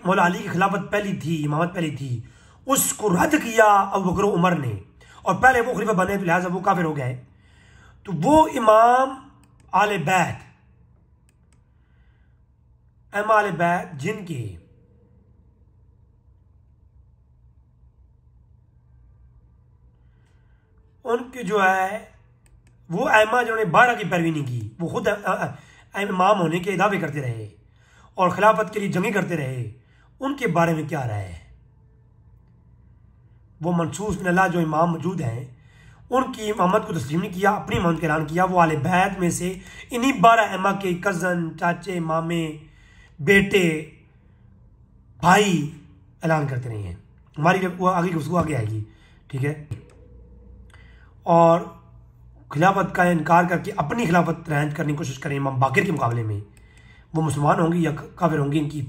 मौला अली की खिलाफत पहली थी, इमामत पहली थी, उसको रद्द किया अबू बकर उमर ने, और पहले वो खलीफा बने, तो लिहाजा वो काफिर हो गए। तो वो इमाम आले बैत, इमाम आले बैत जिनके उनके जो है वो अइम्मा जिन्होंने 12 की पैरवी नहीं की, वो खुद इमाम होने के दावे करते रहे और खिलाफत के लिए जंगें करते रहे, उनके बारे में क्या राय है? वो मनसूस बिन अल्लाह जो इमाम मौजूद हैं, उनकी इमामत को तस्लीम नहीं किया, अपनी इमामत का ऐलान किया। वो आले बैत में से इन्हीं 12 अइम्मा के कज़न, चाचे, मामे, बेटे, भाई ऐलान करते रहे हैं। हमारी वो आगे की उसको आगे आएगी, ठीक है। और खिलाफत का इनकार करके अपनी खिलाफत रैंज करने की कोशिश करें इमाम बाकिर के मुकाबले में, वो मुसलमान होंगे या काफिर होंगे, इनकी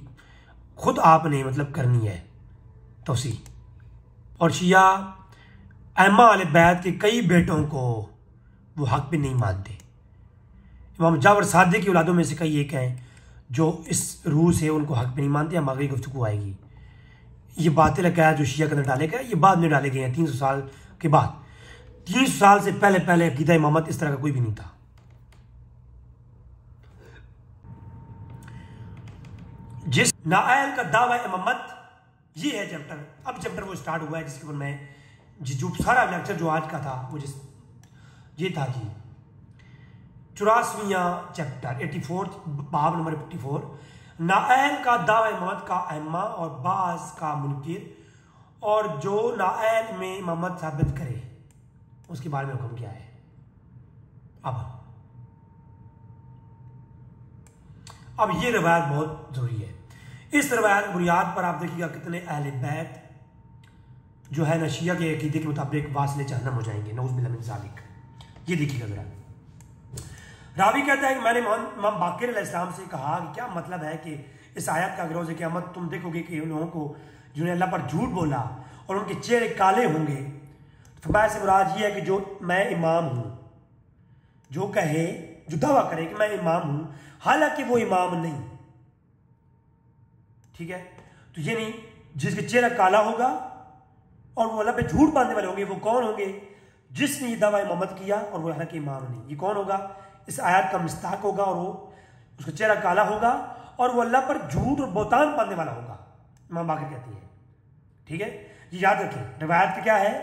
खुद आपने मतलब करनी है तौसी। और शिया अइम्मा अहले बैत के कई बेटों को वो हक पे नहीं मानते। इमाम जाफर सादिक की औलादों में से कई एक हैं जो इस रूह से उनको हक पे नहीं मानते। हम आगे गुफ्तगू आएगी। ये बातें लगा जो शिया के अंदर डाले गए, ये बाद में डाले गए हैं 300 साल के बाद। 300 साल से पहले अकीदा इमामत इस तरह का कोई भी नहीं था। जिस नाअहल का दावा इमामत, ये है चैप्टर। अब चैप्टर वो स्टार्ट हुआ है जिसके ऊपर मैं जो सारा लेक्चर जो आज का था वो ये था जी 84वां चैप्टर 84 बाब नंबर 54, नाअहल का दावा इमामत का अइम्मा और बाज का मुनकिर, और जो नाअहल में इमामत साबित करे उसके बारे में हुक्म क्या है। अब ये रवायत बहुत जरूरी है। इस रवायत बुनियाद पर आप देखिएगा कितने अहले बैत जो है ना शिया के अकीदे के मुताबिक वासिले जहन्नम हो जाएंगे, नऊज़ बिल्लाह मिन ज़ालिक। ये देखिएगा जरा। रावी कहता है कि मैंने इमाम बाकिर अलैहिस्सलाम से कहा कि क्या मतलब है कि इस आयत का रोज़े क़यामत तुम देखोगे कि उन लोगों को जिन्होंने अल्लाह पर झूठ बोला और उनके चेहरे काले होंगे। फरमाया से मुराद ये है कि जो मैं इमाम हूं, जो कहे, जो दावा करे कि मैं इमाम हूं हालांकि वो इमाम नहीं, ठीक है। तो ये नहीं, जिसके चेहरा काला होगा और वो अल्लाह पे झूठ बांधने वाले होंगे, वो कौन होंगे? जिसने ये दावा इमामत किया और वो हालांकि इमाम नहीं। ये कौन होगा? इस आयत का मिस्ताक होगा और वो उसका चेहरा काला होगा और वो अल्लाह पर झूठ और बोतान बांधने वाला होगा। इमाम बाकिर कहती है, ठीक है। ये याद रखें। रिवायत क्या है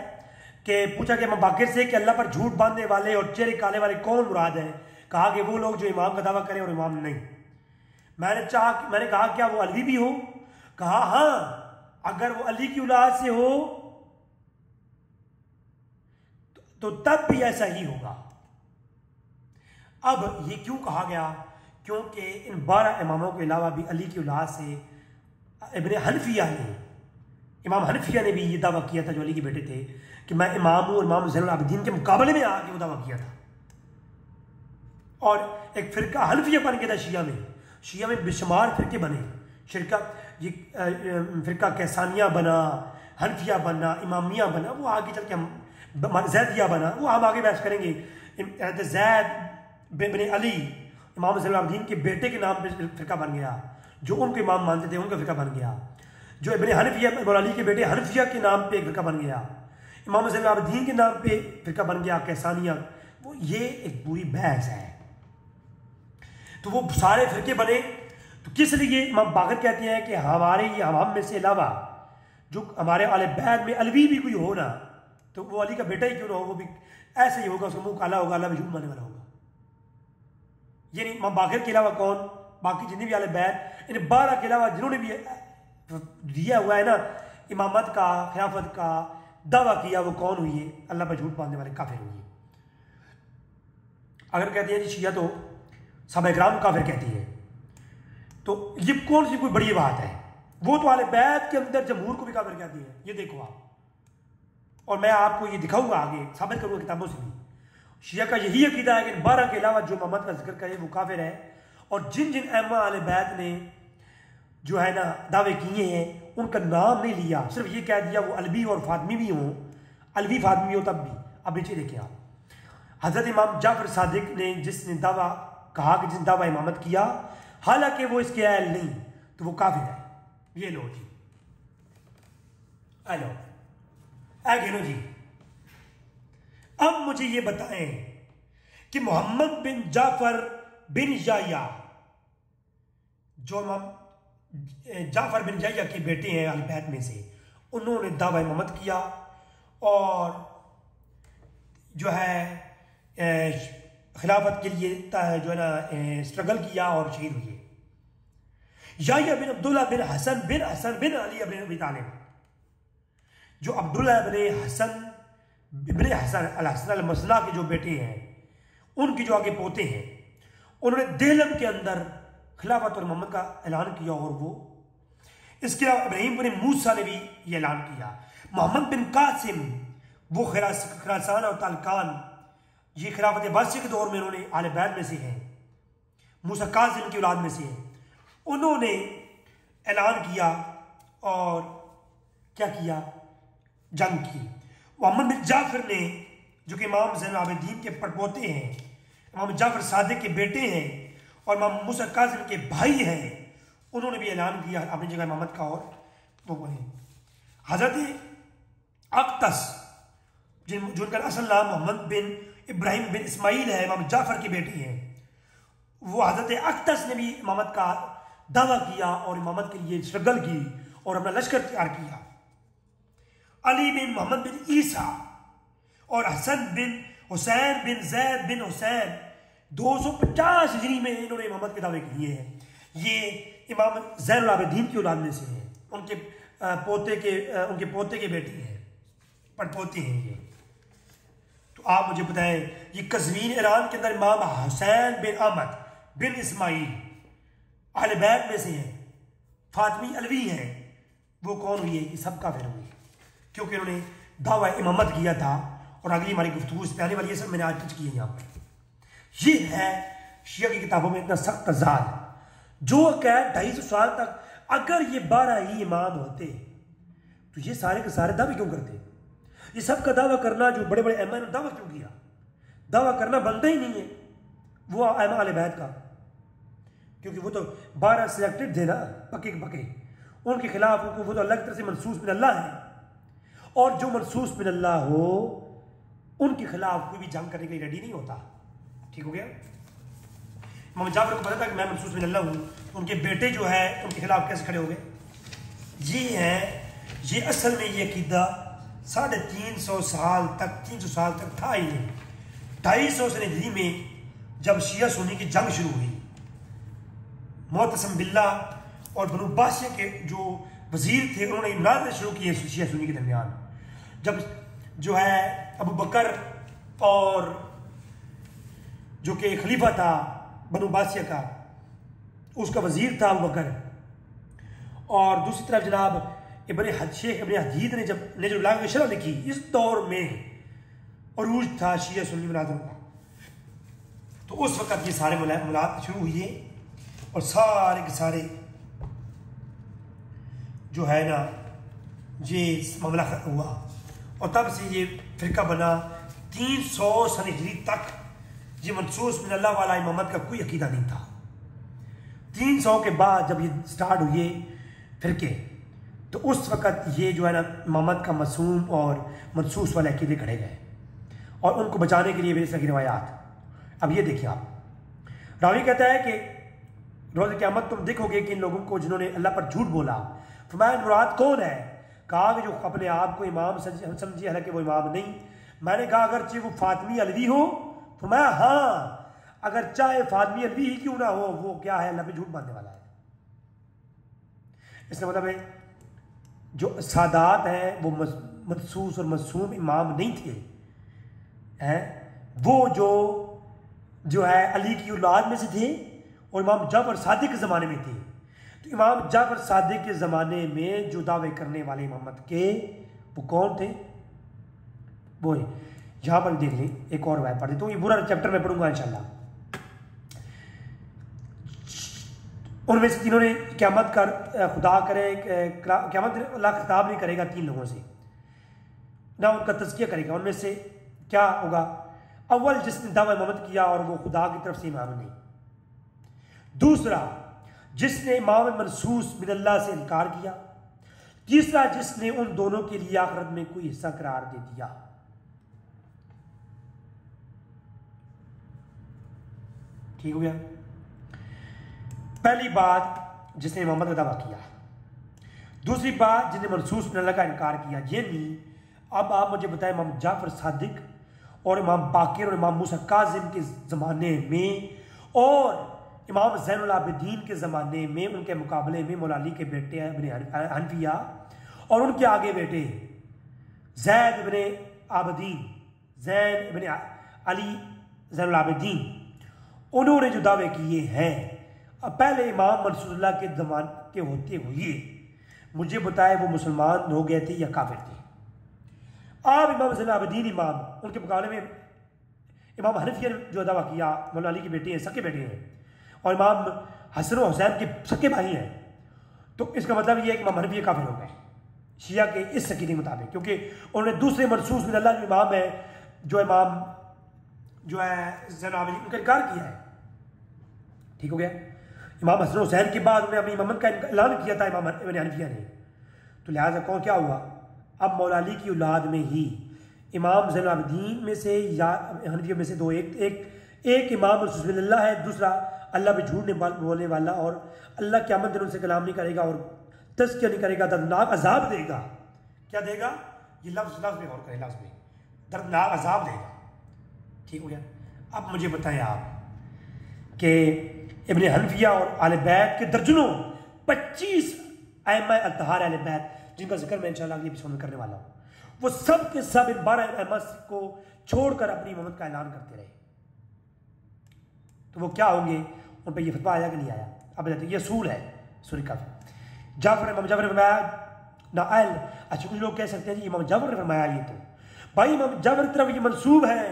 कि पूछा गया इमाम बाकिर से कि अल्लाह पर झूठ बांधने वाले और चेहरे काले वाले कौन मुराद है? कहा कि वो लोग जो इमाम का दावा करें और इमाम नहीं। मैंने कहा क्या वो अली भी हो? कहा हाँ, अगर वो अली की औलाद से हो तो तब भी ऐसा ही होगा। अब ये क्यों कहा गया? क्योंकि इन 12 इमामों के अलावा भी अली की औलाद से इब्ने हनफिया ने, इमाम हनफिया ने भी ये दावा किया था जो अली के बेटे थे कि मैं इमाम हूं, और इमाम ज़ैनुल आबिदीन के मुकाबले में आके वो दावा किया था। और एक फिरका हनफिया बन गया था शिया में बेशुमार फिरके बने। फिरका कैसानिया बना, हनफिया बना, इमामिया बना, वो आगे चल के हम जैदिया बना, वो हम आगे बहस करेंगे। जैद बिन अली इमाम ज़ैनुल आबिदीन के बेटे के नाम पे फिरका बन गया, जो उनको इमाम मानते थे उनका फिरका बन गया। जो इब्ने हनफिया अली के बेटे हनफिया के नाम पे एक फिरका बन गया, इमाम ज़ैनुल आबिदीन के नाम पे फिरका बन गया कैसानिया। वो ये एक बुरी बहस है। तो वो सारे फिरके बने। तो किस लिए इमाम बाकिर कहते हैं कि हमारे ये अवाम में से अलावा जो हमारे आले बैत में अलवी भी कोई हो ना, तो वो अली का बेटा ही क्यों ना हो, वो भी ऐसे ही होगा, उसका मुंह काला होगा, अल्लाह भी झूठ मानने वाला होगा। ये नहीं, इमाम बाकिर के अलावा कौन, बाकी जितने भी आले बैत, इन 12 के अलावा जिन्होंने भी दिया हुआ है ना इमामत का, खिलाफत का दावा किया, वो कौन हुई है? अल्लाह पर झूठ बांधने वाले काफिर हुई है। अगर कहते हैं जी शिया तो सहाबा किराम काफिर कहती है, तो ये कौन सी कोई बड़ी बात है? वो तो आले बैत के अंदर जमहूर को भी काफिर कहती है। ये देखो आप, और मैं आपको ये दिखाऊंगा आगे, साबित करूंगा किताबों से भी। शिया का यही अकीदा है कि 12 के अलावा जो मोहम्मद का जिक्र करे वो काफिर है। और जिन जिन अइम्मा आले बैत ने जो है ना दावे किए हैं उनका नाम नहीं लिया, सिर्फ ये कह दिया वो अलवी और फातमी भी हो, अलवी फातमी हो तब भी। अब नीचे देखिए आप, हजरत इमाम जाफर सादिक ने जिसने दावा कहा कि जिसने दावा इमामत किया हालांकि वो इसके अहल नहीं, तो वो काफिर है। ये लो जी, हेलो गिनो जी। अब मुझे ये बताएं कि मोहम्मद बिन जाफर बिन याह्या, जो जाफर बिन याह्या के बेटे हैं अहले बैत में से, उन्होंने दावा इमामत किया और जो है खिलाफत के लिए जो है ना स्ट्रगल किया और शहीद हुए। याह्या बिन अब्दुल्ला बिन हसन बिन अली बिन अबी तालिब, जो अब्दुल्ला बिन हसन अल मसना के जो बेटे हैं, उनके जो आगे पोते हैं, उन्होंने देहलम के अंदर खिलाफत और मोहम्मद का ऐलान किया। और वो इसके अलावा इब्राहिम बिन मूसा ने भी ये ऐलान किया। मोहम्मद बिन कासिम, वो खरासान और तालकान, ये खिलाफत अब्बासी के दौर में उन्होंने आले बैत में से हैं, मूसा कासिम की औलाद में से हैं। उन्होंने ऐलान किया और क्या किया, जंग की। मोहम्मद बिन जाफर ने, जो कि इमाम ज़ैनुल आबिदीन के पड़पोते हैं, इमाम जाफर सादिक के बेटे हैं और इमाम मूसा कासिम के भाई हैं, उन्होंने भी ऐलान किया अपनी जगह इमामत का। और वो बोले हजरत अक्तस, जिनका असल नाम मोहम्मद बिन इब्राहिम बिन इस्माइल है, इमाम जाफर के बेटे हैं, वो हजरत अक्तस ने भी इमामत का दावा किया और इमामत के लिए स्ट्रगल की और अपना लश्कर तैयार किया। अली बिन मोहम्मद बिन ईसा और हसन बिन हुसैन बिन जैद बिन हुसैन 250 हिजरी में इन्होंने इमामत के दावे किए हैं। ये इमाम ज़ैनुल आबिदीन की औलाद में से हैं, उनके पोते के बेटे हैं, पड़पोते हैं ये। तो आप मुझे बताएं, ये कज़वीन ईरान के अंदर इमाम हुसैन बिन अहमद बिन इस्माइल अहले बैत में से हैं, फातमी अलवी हैं, वो कौन हुई है? ये सब काफिर हुए क्योंकि उन्होंने दावा इमामत किया था। और अगली हमारी गुफ्तगू इस पे आने वाली है, सब मैंने आज टच की है यहाँ पर। ये है शिया की किताबों में इतना सख्त तज़ाद, जो कह 250 साल तक अगर ये 12 ही इमाम होते तो ये सारे के सारे दावे क्यों करते? ये सब का दावा करना, जो बड़े बड़े अहम ने दावा क्यों किया? दावा करना बनता ही नहीं है वो अहले बैत का, क्योंकि वो तो 12 सिलेक्टेड थे ना, पके पके, उनके खिलाफ वो तो अल्लाह की तरफ से मनसूस बिन अल्लाह है, और जो मनसूस बिन अल्लाह हो उनके खिलाफ कोई भी जंग करने के लिए रेडी नहीं होता। ठीक हो गया? इमाम जाफर को पता था कि मैं मनसूस बिन अल्लाह हूं, तो उनके बेटे जो है उनके खिलाफ कैसे खड़े हो गए? ये असल में ये अकीदा 350 साल तक था ही नहीं। 250 सने हिजरी में जब शिया सुन्नी की जंग शुरू हुई, मुअतसिम बिल्लाह और बनु बासिया के जो वजीर थे, उन्होंने मुनाज़रे शुरू किए शिया सुन्नी के दरमियान। जब जो है अबू बकर और जो कि खलीफा था बनु बासिया का, उसका वजीर था अबू बकर, और दूसरी तरफ जनाब शेख इब्न हदीद ने जब नजरुल बलागा की शरह लिखी, इस दौर में अरूज था शिया सुन्नी मुनाज़रों का। तो उस वक़्त ये सारे मुलाकात शुरू हुई और सारे के सारे जो है ना ये मामला हुआ, और तब से ये फ़िरका बना। 300 सन हिजरी तक ये मनसूस बिन अल्लाह वाला इमामत का कोई अकीदा नहीं था। 300 के बाद जब ये स्टार्ट हुए फ़िरके, तो उस वक़्त ये जो है ना इमामत का मासूम और मनसूस वाले अकीदे खड़े गए, और उनको बचाने के लिए मेरी सही रिवायात। अब ये देखिए आप, रावी कहता है कि रोज़ क़यामत तुम देखोगे कि इन लोगों को जिन्होंने अल्लाह पर झूठ बोला, फरमाया मुराद कौन है? कहा कि जो अपने आप को इमाम समझिए, हालांकि वो इमाम नहीं। मैंने कहा अगर वो फातमी अलवी हो? फरमाया हाँ, अगर चाहे फातमी अलवी ही क्यों ना हो, वो क्या है? अल्लाह पे झूठ बांधने वाला है। इसका मतलब है जो सादात हैं वो मनसूस और मासूम इमाम नहीं थे, हैं वो जो है अली की औलाद में से थे, और इमाम जाफर सादिक के ज़माने में थे। तो इमाम जाफर सादिक के ज़माने में जो दावे करने वाले इमामत के, वो कौन थे? वो यहाँ पर देख लें, एक और वाय पढ़ देता हूँ, ये पूरा चैप्टर में पढ़ूंगा इंशाल्लाह। उनमें से तीनों ने क़यामत कर खुदा करे, क़यामत अल्लाह खिताब नहीं करेगा 3 लोगों से, ना उनका तज़किया करेगा। उनमें से क्या होगा? अव्वल जिसने दावा इमामत किया और वो खुदा की तरफ से इमाम नहीं। दूसरा जिसने इमाम मनसूस मिनल्लाह से इनकार किया, तीसरा जिसने उन दोनों के लिए आखिरत में कोई हिस्सा करार दे दिया। ठीक हो गया। पहली बात जिसने इमामत का दावा किया, दूसरी बात जिसने मनसूस मिनल्लाह का इनकार किया। ये नहीं, अब आप मुझे बताएं, इमाम जाफर सादिक और इमाम बाकिर और इमाम मूसा काजिम के ज़माने में और इमाम ज़ैनुल आबिदीन के ज़माने में उनके मुकाबले में मौला अली के बेटे इब्न हनफिया और उनके आगे बेटे ज़ैद इब्न आबिदीन, ज़ैन इब्न अली ज़ैनुल आबिदीन, उन्होंने जो दावे किए हैं, अब पहले इमाम मनसूरुल्लाह के ज़मान के होते हुए मुझे बताए वो मुसलमान हो गए थे या काफिर थे। आप इमाम ज़ैनुल आबिदीन इमाम, उनके मुकाबले में इमाम हनफिया ने जो दावा किया मौला अली के बेटे हैं, सके बेटे हैं, और इमाम हसन और हुसैन के सके भाई हैं, तो इसका मतलब यह है कि इमाम हनफिया काफिर हो गए शिया के इस सकी के मुताबिक, क्योंकि उन्होंने दूसरे मनसूस मिनल्लाह जो इमाम है, जो इमाम जो है ज़ैनुल आबिदीन, उनका इनकार किया है। ठीक हो गया। इमाम हसन हुसैन के बाद उन्होंने अपनी इमामत का ऐलान किया था इमाम इब्न हनफिया ने, तो लिहाजा कौन क्या हुआ, अब मौला अली की औलाद में ही इमाम ज़ैनुल आबिदीन में से या हनफिया में से दो, एक इमाम मनसूस मिनल्लाह है, दूसरा अल्लाह पे झूठ बोलने वाला, और अल्लाह क़यामत दिन उनसे कलाम नहीं करेगा और तज़किया नहीं करेगा, दर्दनाक अजाब देगा। क्या देगा, ये लफ्ज़ में गौर करें, लफ्ज़ में दर्दनाक अजाब देगा। ठीक हो गया। अब मुझे बताएं आप कि इब्न हनफिया और अहले बैत के दर्जनों 25 अइम्मा अत्तहार अहले बैत, जिनका जिक्र मैं इंशाअल्लाह अगली एपिसोड में करने वाला हूँ, वो सब के सब इन 12 अइम्मा को छोड़कर अपनी इमामत का ऐलान करते रहे। तो वो क्या होंगे, उन पर यह फतवा आया कि नहीं आया। अब ये असूल है सूरी का। इमाम जाफर ने फरमाया ना आयल, अच्छा कुछ लोग कह सकते हैं जी इमाम जाफर ने फरमाया, ये तो भाई इमाम जाफर की तरफ ये मंसूब है,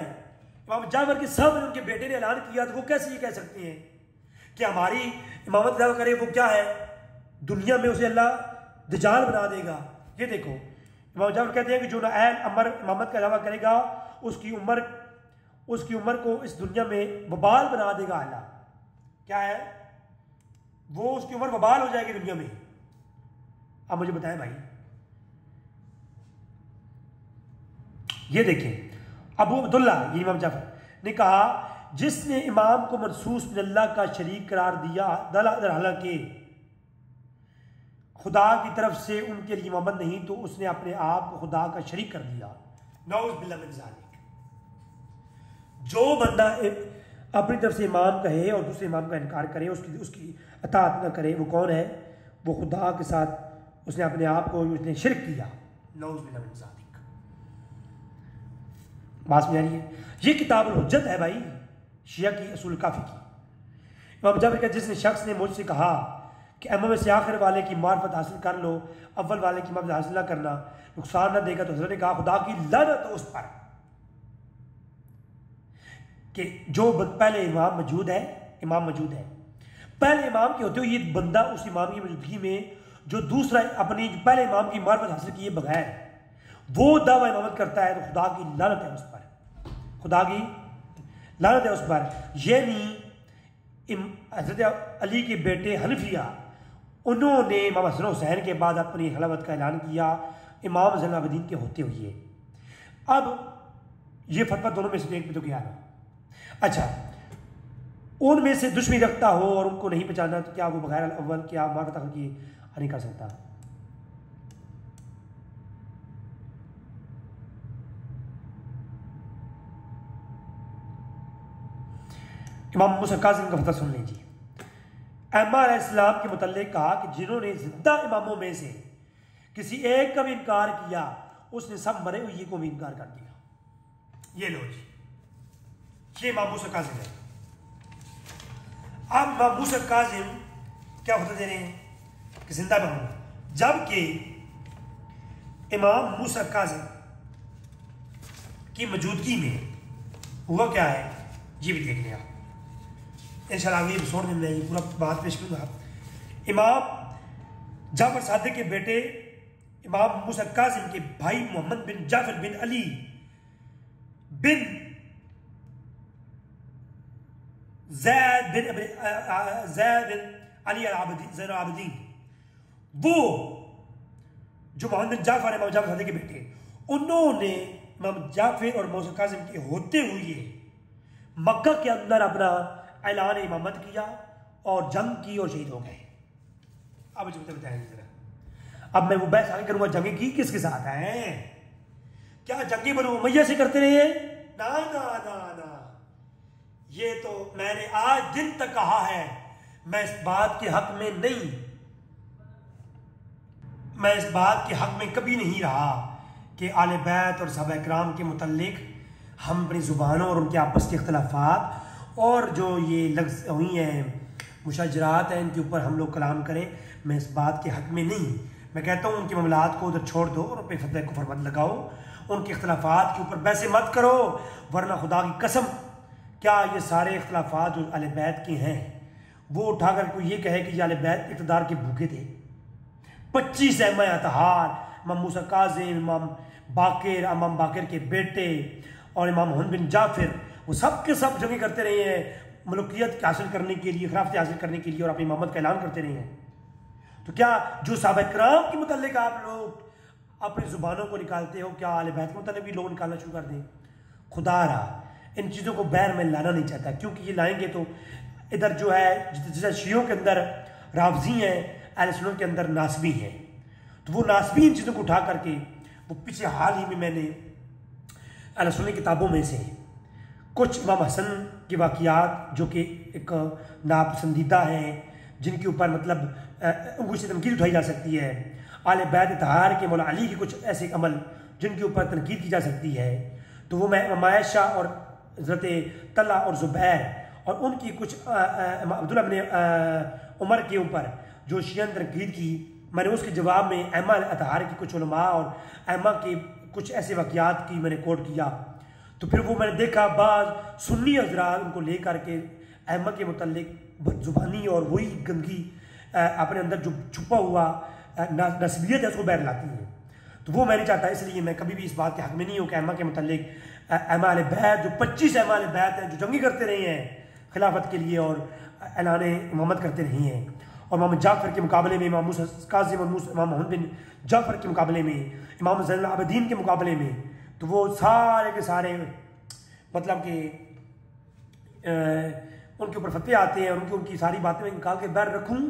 इमाम जाफर के सामने उनके बेटे ने ऐलान किया, तो वो कैसे ये कह सकते हैं कि हमारी इमामत दावा करे, वो क्या है, दुनिया में उसे अल्लाह दजाल बना देगा। ये देखो इमाम जाफर कहते हैं कि जो नाअहल अमर इमामत का दावा करेगा उसकी उम्र को इस दुनिया में वबाल बना देगा अल्लाह। क्या है वो, उसकी उम्र वबाल हो जाएगी दुनिया में। अब मुझे बताएं भाई, ये देखें अबू अब्दुल्ला ये इमाम जाफर ने कहा, जिसने इमाम को मनसूस मिनल्लाह का शरीक करार दिया, हालांकि खुदा की तरफ से उनके लिए इमामत नहीं, तो उसने अपने आप को खुदा का शरीक कर दिया। नऊज़ बिल्लाह मिन ज़ालिक। जो बंदा अपनी तरफ से इमाम कहे और दूसरे इमाम का इनकार करे, उसकी अताअत न करे, वो कौन है, वो खुदा के साथ उसने अपने आप को उसने शिरक किया। नऊज़ बिल्लाह मिन ज़ालिक। बात समझ आ रही है। ये किताब हुज्जत है भाई शिया की, असूल काफ़ी की। इमाम जाफर का जिसने शख्स ने मुझसे कहा कि अम्मा में से आखिर वाले की मार्फत हासिल कर लो, अव्वल वाले की मार्फत हासिल ना करना नुकसान ना देगा, तो हज़रत ने कहा खुदा की लानत हो उस पर कि जो पहले इमाम मौजूद है, पहले इमाम के होते हुए ये बंदा उस इमाम की मौजूदगी में जो दूसरा अपनी पहले इमाम की मार्फत हासिल किए बगैर वो दावा इमामत करता है, तो खुदा की लानत है उस पर, खुदा की लानत है उस पर। ये नहीं हज़रत अली के बेटे हनफिया, उन्होंने इमाम हसन हुसैन के बाद अपनी खिलाफत का ऐलान किया इमाम ज़ैनुल आबिदीन के होते हुए। अब ये फतवा दोनों में से एक पे तो क्या है, अच्छा उनमें से दुश्मनी रखता हो और उनको नहीं पहचाना, तो क्या वो बगैर अव्वल क्या मार्फत हासिल किए नहीं कर सकता। इमाम मूसा काज़िम का फतवा सुन लीजिए। अम्मा अलैहिस्सलाम के मुतल्लिक़ कहा कि जिन्होंने जिंदा इमामों में से किसी एक का भी इनकार किया, उसने सब मरे हुए को भी इनकार कर दिया। ये लो जी, ये इमाम मूसा काज़िम है। अब इमाम मूसा काज़िम क्या फतवा दे रहे हैं कि जिंदा इमाम, जबकि इमाम मूसा काज़िम की मौजूदगी में हुआ क्या है, ये भी देख लें आप। इंशाअल्लाह अगली एपिसोड में मैं ये पूरा बात पेश करूँगा। इमाम जाफर सादिक के बेटे इमाम मूसा काज़िम के भाई मोहम्मद बिन जाफर बिन अली बिन ज़ैद बिन अली ज़ैनुल आबिदीन, वो जो मोहम्मद बिन जाफर है, इमाम जाफर सादिक के बेटे, उन्होंने इमाम जाफर और मौसा काजिम के होते हुए मक्का के अंदर अपना ऐलान इमामत किया और जंग की और शहीद हो गए। अब मुझे बताएंगे जरा, अब मैं वो बहस आगे करूंगा, जंग की किसके साथ है? क्या जंगी बनो उमैया से करते रहे? ना ना ना ना, ये तो मैंने आज दिन तक कहा है, मैं इस बात के हक में नहीं, मैं इस बात के हक में कभी नहीं रहा कि आले बैत और सहाबा इकराम के मुतल्लिक हम अपनी ज़ुबानों और उनके आपस के इख्तलाफात और जो ये लफ्ज़ हुई हैं मुशाजरात हैं, इनके ऊपर हम लोग कलाम करें। मैं इस बात के हक में नहीं, मैं कहता हूँ उनके मामलात को उधर छोड़ दो और उन पर फतह कुफर मत लगाओ, उनके इख्तलाफात के ऊपर बहसे मत करो, वरना खुदा की कसम क्या ये सारे इख्तलाफात जो अहले बैत के हैं वो उठाकर कोई ये कहे कि ये अहले बैत इक़्तिदार के भूखे थे? 25 अइम्मा अतहार, इमाम मूसा काज़िम, इमाम बाकिर के बेटे और इमाम मोहम्मद बिन जाफर, वो सब के सब जंगें करते रहे हैं मलूकियत हासिल करने के लिए, खिलाफत हासिल करने के लिए, और अपनी इमामत का ऐलान करते रहे हैं। तो क्या जो सहाबा इकराम के मुतल्लिक आप लोग अपनी ज़ुबानों को निकालते हो, क्या आले बैत के मुतल्लिक भी लोग निकालना शुरू कर दें? खुदा रहा इन चीज़ों को बैर में लाना नहीं चाहता, क्योंकि ये लाएंगे तो इधर जो है जैसे शियों के अंदर रावजी हैं, अहले सुन्नत के अंदर नासबी हैं, तो वो नासबी इन चीज़ों को उठा करके, वो पीछे हाल ही में मैंने अहले सुन्नत किताबों में से कुछ इमाम हसन के वाक़ियात जो कि एक नापसंदीदा हैं, जिनके ऊपर मतलब उंगली से तनकीद उठाई जा सकती है, आले बैत तहार के मौला अली के कुछ ऐसे अमल जिनके ऊपर तनकीद की जा सकती है, तो वो मैं इमाम आयशा और हज़रत तल्हा और ज़ुबैर और उनकी कुछ अब्दुल्लाह इब्न उमर के ऊपर जो शियन तनकीद की, मैंने उसके जवाब में अइम्मा अतहार की कुछ उलमा और अइम्मा के कुछ ऐसे वाक़ियात की मैंने कोट किया। तो फिर वो मैंने देखा बाज़ सुन्नी हज़रात उनको ले करके अइम्मा के मुतल्लिक बदज़ुबानी और वही गंदगी अपने अंदर जो छुपा हुआ नस्बियत है उसको बैर लाती है। तो वो मैं नहीं चाहता, इसलिए मैं कभी भी इस बात के हक में नहीं हूँ कि अइम्मा के मुतल्लिक अइम्मा अहले बैत जो 25 अइम्मा अहले बैत हैं जो जंगी करते रहे हैं खिलाफत के लिए और ऐलान इमामत करते रहे हैं, और इमाम जाफर के मुकाबले में, इमाम मूसा काज़िम और इमाम मोहम्मद बिन जाफर के मुकाबले में, इमाम ज़ैनुल आबिदीन के मुकाबले में, तो वो सारे के सारे मतलब कि उनके ऊपर फतवे आते हैं और उनकी सारी बातें मैं निकाल के बैर रखूँ,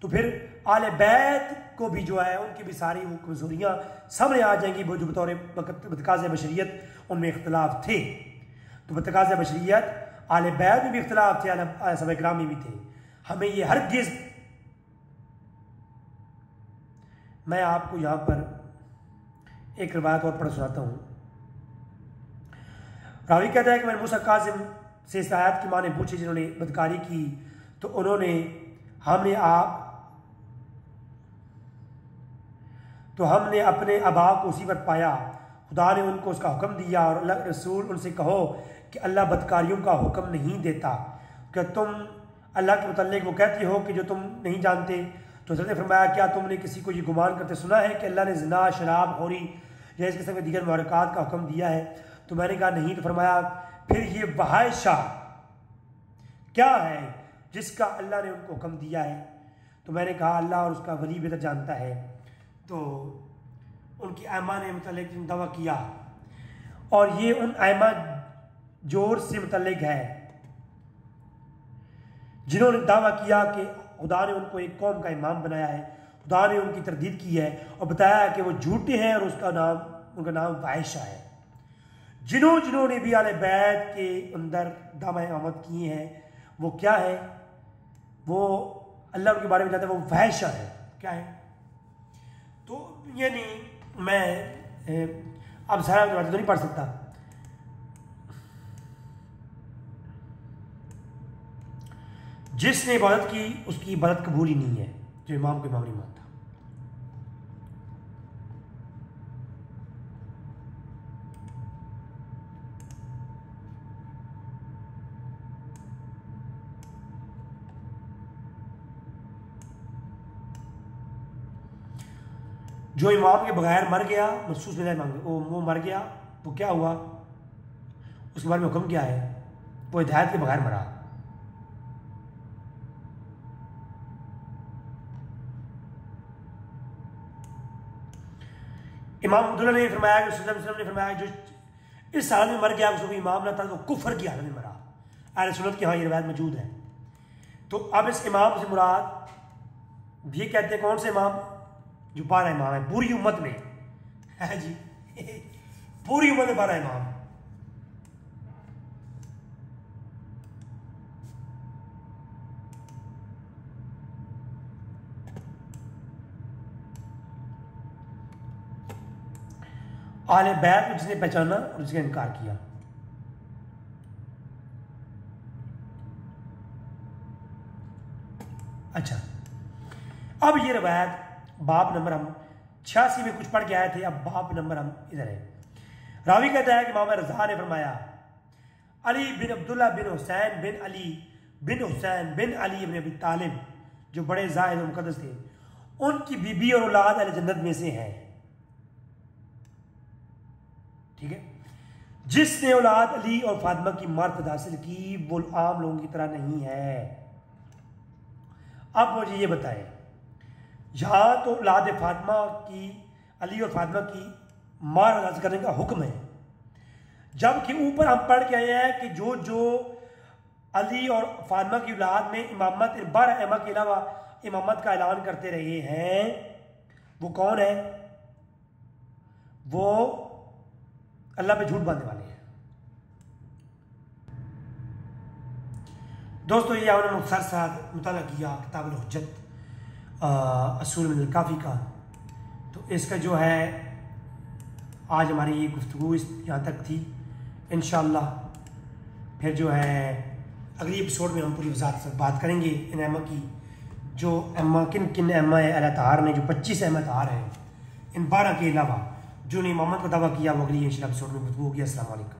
तो फिर आले बैत को भी जो है उनकी भी सारी वो कमजोरियाँ सामने आ जाएंगी, वो जो बतौर बतकाज़ बशरियत उनमें इख्तलाफ थे। तो बतकाज़ बशरियत आले बैत में भी इख्तलाफ थे, सहाबा इकराम में भी थे। हमें ये हरगिज़, मैं आपको यहाँ पर एक रिवायत और पढ़ सुनाता हूँ। रावी कहता है कि मैंने मूसा काज़िम से इस आयत की माने पूछी जिन्होंने बदकारी की, तो उन्होंने हमने अपने अबा को उसी पर पाया, खुदा ने उनको उसका हुक्म दिया और अल्लाह रसूल उनसे कहो कि अल्लाह बदकारियों का हुक्म नहीं देता, कि तुम अल्लाह के मुतल्लिक वो कहते हो कि जो तुम नहीं जानते। तो हज़रत ने फरमाया क्या तुमने किसी को ये गुमान करते सुना है कि अल्लाह ने ज़िना, शराब, होरी या इस किस्म के दीगर मुहर्रकात का हुक्म दिया है? तो मैंने कहा नहीं। तो फरमाया फिर ये वहायशा क्या है जिसका अल्लाह ने उनको हुक्म दिया है? तो मैंने कहा अल्लाह और उसका वली बेहतर जानता है। तो उनकी आयमा ने मुतल्लिक दावा किया, और ये उन आयमा जोर से मुतल्लिक है जिन्होंने दावा किया कि खुदा ने उनको एक कौम का इमाम बनाया है, खुदा ने उनकी तरदीद की है और बताया कि वो झूठे हैं और उनका नाम वायशा है। जिन्होंने भी आले बैत के अंदर दावा इमामत किए हैं वो क्या है? वो अल्लाह उनके बारे में जानता है, वो वायशा है। क्या है? तो ये नहीं, मैं अब सारा तो नहीं पढ़ सकता। जिसने इबादत की उसकी इबादत कबूल ही नहीं है, जो इमाम को इमाम नहीं मानता। जो इमाम के बगैर मर गया, महसूस में मांगे वो मर गया, वो क्या हुआ? उसके बारे में हुक्म क्या है? वो हिदायत के बगैर मरा। इमाम अब्दुल्ला ने फरमाया कि वसल्लम ने फरमाया जो इस हालत में मर गया उसको इमाम ना था तो कुफर की हालत में मरा। अहले सुन्नत की हाँ ये रिवायत मौजूद है। तो अब इस इमाम से मुराद ये कहते हैं कौन से इमाम, जो 12 इमाम है पूरी उम्मत में है जी पूरी उम्मत में 12 इमाम। आले बैत को जिसने पहचाना और जिसने इनकार किया। अच्छा, अब ये रवायत बाब नंबर हम 86 में कुछ पढ़ के आए थे, अब बाब नंबर हम इधर है। रावी कहता है कि इमाम रज़ा ने फरमाया अली बिन अब्दुल्ला बिन हुसैन बिन अली बिन हुसैन बिन अली बिन अबी तालिब जो बड़े ज़ाहिद और मुक़द्दस थे, उनकी बीबी और औलाद अहले जन्नत में से है। ठीक है, जिसने औलाद अली और फातिमा की मार्फत हासिल की वो आम लोगों की तरह नहीं है। अब मुझे ये बताएं, यहाँ तो औलाद फातिमा की अली और फातिमा की मार्फत हासिल करने का हुक्म है, जबकि ऊपर हम पढ़ के आए हैं कि जो जो अली और फातिमा की औलाद में इमामत 12 अइम्मा के अलावा इमामत का ऐलान करते रहे हैं वो कौन है? वो अल्लाह पे झूठ बांधने वाले हैं। दोस्तों ये हमने मुख्तसर साथ मुताला किया किताब हुज्जत असूल मिनल काफ़ी का। तो इसका जो है आज हमारी ये गुफ्तगू इस यहाँ तक थी। इंशाअल्लाह फिर जो है अगली एपिसोड में हम पूरी वज़ाहत से बात करेंगे इन अइम्मा की, जो अइम्मा किन किन अइम्मा अहले तहार ने, जो 25 अइम्मा तहार हैं इन 12 के अलावा जो ने इमामत का दावा किया, वो अगली इंशाअल्लाह एपिसोड में गुफ्तगू होगी। अस्सलाम वालेकुम।